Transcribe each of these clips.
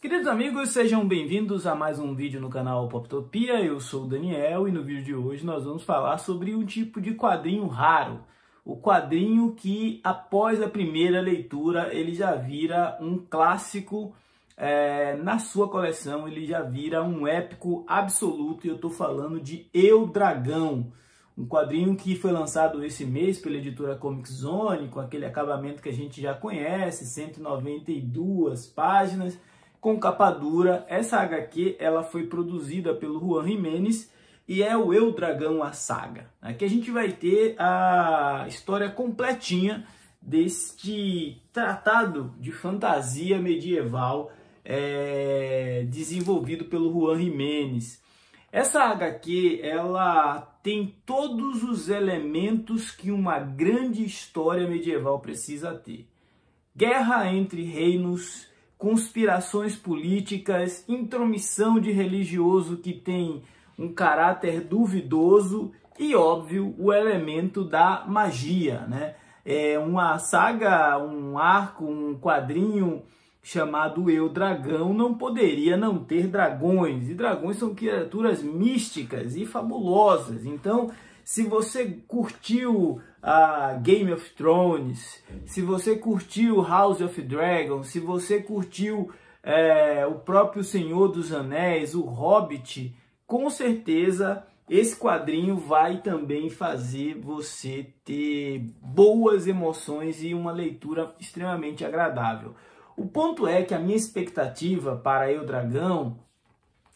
Queridos amigos, sejam bem-vindos a mais um vídeo no canal Poptopia. Eu sou o Daniel e no vídeo de hoje nós vamos falar sobre um tipo de quadrinho raro. O quadrinho que, após a primeira leitura, ele já vira um clássico na sua coleção, ele já vira um épico absoluto, e eu estou falando de Eu, Dragão. Um quadrinho que foi lançado esse mês pela editora Comic Zone, com aquele acabamento que a gente já conhece, 192 páginas, com capa dura. Essa HQ ela foi produzida pelo Juan Jiménez e é o Eu, Dragão, a saga. Aqui a gente vai ter a história completinha deste tratado de fantasia medieval desenvolvido pelo Juan Jiménez. Essa HQ ela tem todos os elementos que uma grande história medieval precisa ter. Guerra entre reinos, conspirações políticas, intromissão de religioso que tem um caráter duvidoso e, óbvio, o elemento da magia, né? É uma saga, um arco, um quadrinho chamado Eu, Dragão, não poderia não ter dragões. E dragões são criaturas místicas e fabulosas. Então, se você curtiu a Game of Thrones, se você curtiu House of Dragons, se você curtiu o próprio Senhor dos Anéis, o Hobbit, com certeza esse quadrinho vai também fazer você ter boas emoções e uma leitura extremamente agradável. O ponto é que a minha expectativa para Eu, Dragão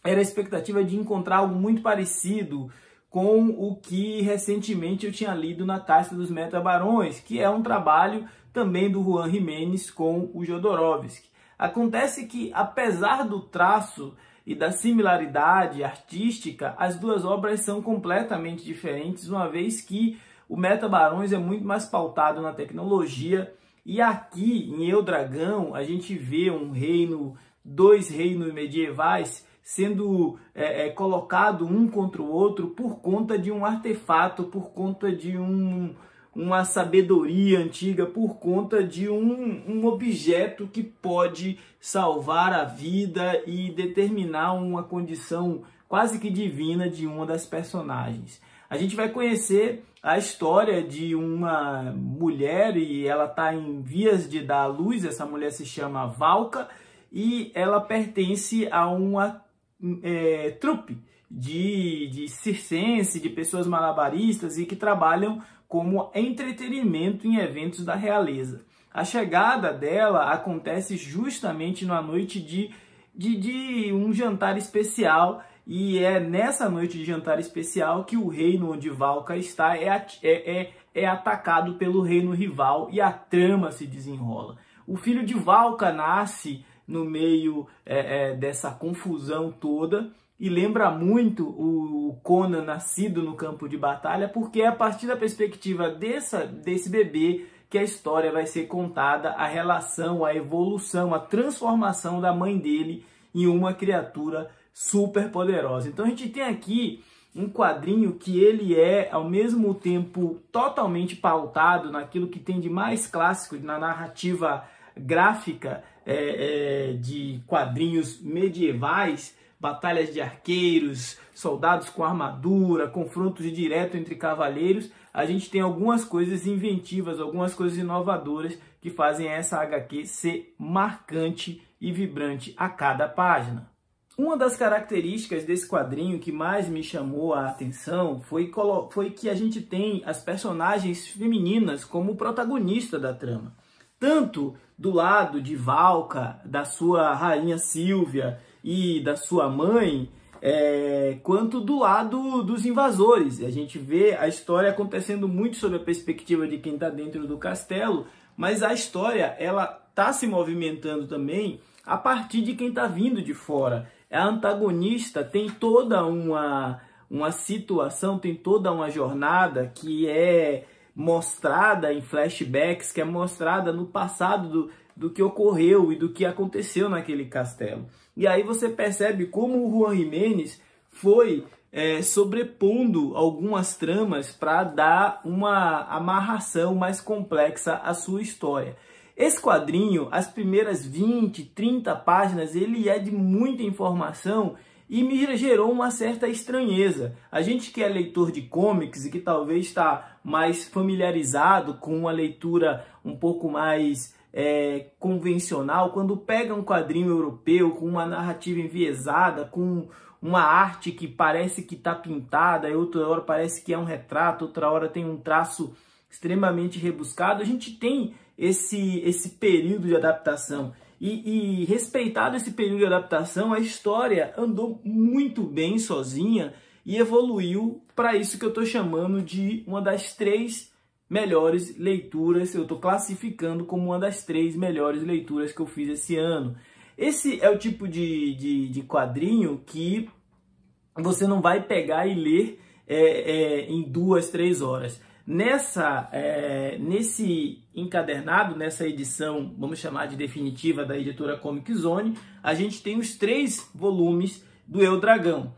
era a expectativa de encontrar algo muito parecido com o que recentemente eu tinha lido na Casta dos Metabarões, que é um trabalho também do Juan Jiménez com o Jodorowsky. Acontece que, apesar do traço e da similaridade artística, as duas obras são completamente diferentes, uma vez que o Metabarões é muito mais pautado na tecnologia, e aqui em Eu, Dragão a gente vê dois reinos medievais sendo colocado um contra o outro por conta de um artefato, por conta de uma sabedoria antiga, por conta de um objeto que pode salvar a vida e determinar uma condição quase que divina de uma das personagens. A gente vai conhecer a história de uma mulher e ela está em vias de dar à luz. Essa mulher se chama Valka e ela pertence a uma trupe de circense, de pessoas malabaristas e que trabalham como entretenimento em eventos da realeza. A chegada dela acontece justamente na noite de um jantar especial, e é nessa noite de jantar especial que o reino onde Valka está é atacado pelo reino rival e a trama se desenrola. O filho de Valka nasce no meio dessa confusão toda e lembra muito o Conan nascido no campo de batalha, porque é a partir da perspectiva desse bebê que a história vai ser contada, a relação, a evolução, a transformação da mãe dele em uma criatura super poderosa. Então a gente tem aqui um quadrinho que ele é ao mesmo tempo totalmente pautado naquilo que tem de mais clássico na narrativa gráfica de quadrinhos medievais, batalhas de arqueiros, soldados com armadura, confrontos diretos entre cavaleiros. A gente tem algumas coisas inventivas, algumas coisas inovadoras que fazem essa HQ ser marcante e vibrante a cada página. Uma das características desse quadrinho que mais me chamou a atenção foi que a gente tem as personagens femininas como protagonista da trama. Tanto do lado de Valka, da sua rainha Sílvia e da sua mãe, quanto do lado dos invasores. A gente vê a história acontecendo muito sob a perspectiva de quem está dentro do castelo, mas a história ela está se movimentando também a partir de quem está vindo de fora. A antagonista tem toda uma situação, tem toda uma jornada que é mostrada em flashbacks, que é mostrada no passado do que ocorreu e do que aconteceu naquele castelo. E aí você percebe como o Juan Jiménez foi sobrepondo algumas tramas para dar uma amarração mais complexa à sua história. Esse quadrinho, as primeiras 20, 30 páginas, ele é de muita informação e me gerou uma certa estranheza. A gente que é leitor de comics e que talvez está mais familiarizado com uma leitura um pouco mais convencional, quando pega um quadrinho europeu com uma narrativa enviesada, com uma arte que parece que está pintada, e outra hora parece que é um retrato, outra hora tem um traço extremamente rebuscado, a gente tem esse período de adaptação. E respeitado esse período de adaptação, a história andou muito bem sozinha e evoluiu para isso que eu estou chamando de uma das 3 melhores leituras. Eu estou classificando como uma das 3 melhores leituras que eu fiz esse ano. Esse é o tipo de quadrinho que você não vai pegar e ler em 2, 3 horas. Nesse encadernado, nessa edição, vamos chamar de definitiva, da editora Comic Zone, a gente tem os 3 volumes do Eu, Dragão.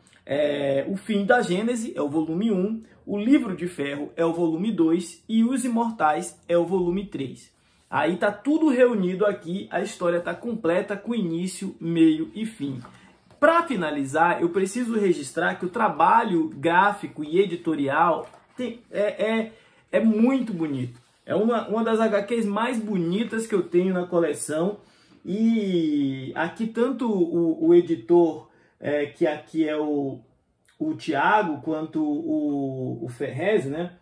O Fim da Gênese é o volume 1, o Livro de Ferro é o volume 2 e Os Imortais é o volume 3. Aí tá tudo reunido aqui, a história tá completa com início, meio e fim. Para finalizar, eu preciso registrar que o trabalho gráfico e editorial é muito bonito. É uma das HQs mais bonitas que eu tenho na coleção. E aqui tanto o editor, que aqui é o Thiago, quanto o Ferrez, né?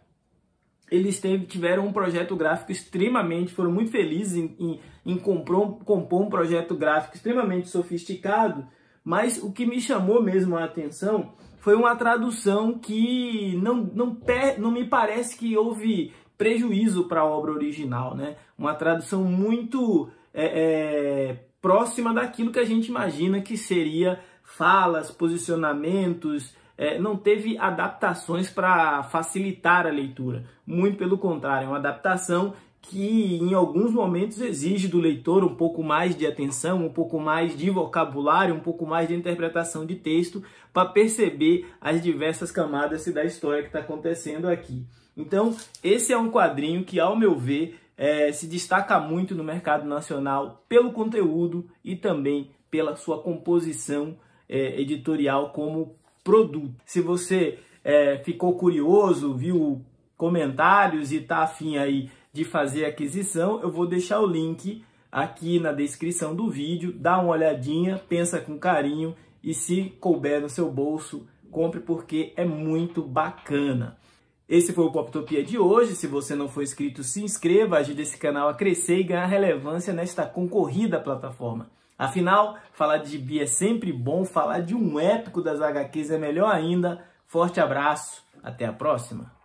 Eles tiveram um projeto gráfico extremamente, foram muito felizes em compor um projeto gráfico extremamente sofisticado, mas o que me chamou mesmo a atenção foi uma tradução que não me parece que houve prejuízo para a obra original, né? Uma tradução muito próxima daquilo que a gente imagina que seria falas, posicionamentos. Não teve adaptações para facilitar a leitura. Muito pelo contrário, é uma adaptação que em alguns momentos exige do leitor um pouco mais de atenção, um pouco mais de vocabulário, um pouco mais de interpretação de texto para perceber as diversas camadas da história que está acontecendo aqui. Então, esse é um quadrinho que, ao meu ver, se destaca muito no mercado nacional pelo conteúdo e também pela sua composição editorial como produto. Se você ficou curioso, viu comentários e está afim aí de fazer a aquisição, eu vou deixar o link aqui na descrição do vídeo. Dá uma olhadinha, pensa com carinho e, se couber no seu bolso, compre, porque é muito bacana. Esse foi o Poptopia de hoje. Se você não for inscrito, se inscreva, ajude esse canal a crescer e ganhar relevância nesta concorrida plataforma. Afinal, falar de gibi é sempre bom, falar de um épico das HQs é melhor ainda. Forte abraço, até a próxima!